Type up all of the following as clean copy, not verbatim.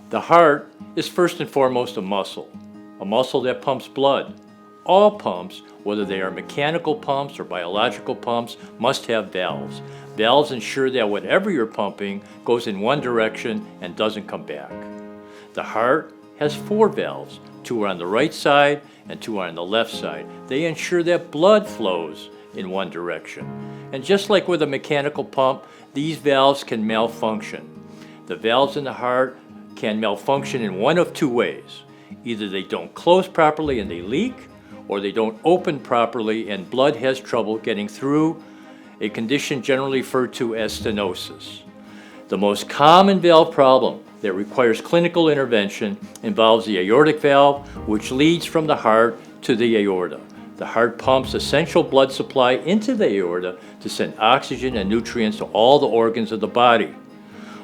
The heart is first and foremost a muscle that pumps blood. All pumps, whether they are mechanical pumps or biological pumps, must have valves. Valves ensure that whatever you're pumping goes in one direction and doesn't come back. The heart has 4 valves. 2 are on the right side and 2 are on the left side. They ensure that blood flows in one direction. And just like with a mechanical pump, these valves can malfunction. The valves in the heart can malfunction in one of 2 ways. Either they don't close properly and they leak, or they don't open properly and blood has trouble getting through, a condition generally referred to as stenosis. The most common valve problem that requires clinical intervention involves the aortic valve, which leads from the heart to the aorta. The heart pumps essential blood supply into the aorta to send oxygen and nutrients to all the organs of the body.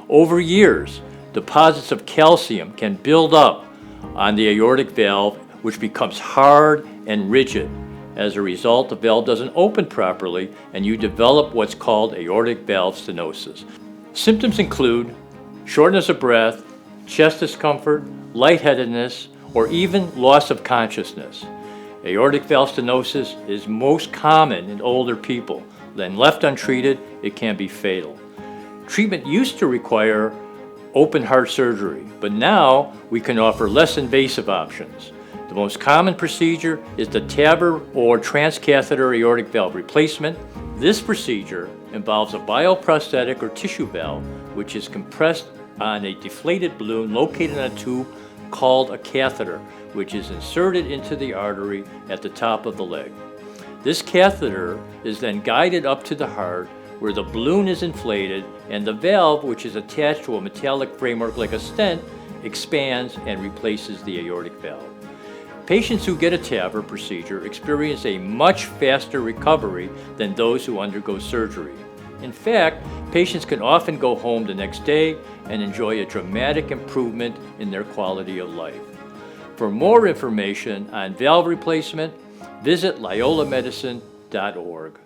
Over years, deposits of calcium can build up on the aortic valve, which becomes hard and rigid. As a result, the valve doesn't open properly and you develop what's called aortic valve stenosis. Symptoms include shortness of breath, chest discomfort, lightheadedness, or even loss of consciousness. Aortic valve stenosis is most common in older people. Then left untreated, it can be fatal. Treatment used to require open heart surgery, but now we can offer less invasive options. The most common procedure is the TAVR or transcatheter aortic valve replacement. This procedure involves a bioprosthetic or tissue valve, which is compressed on a deflated balloon located on a tube called a catheter, which is inserted into the artery at the top of the leg. This catheter is then guided up to the heart, where the balloon is inflated and the valve, which is attached to a metallic framework like a stent, expands and replaces the aortic valve. Patients who get a TAVR procedure experience a much faster recovery than those who undergo surgery. In fact, patients can often go home the next day and enjoy a dramatic improvement in their quality of life. For more information on valve replacement, visit loyolamedicine.org.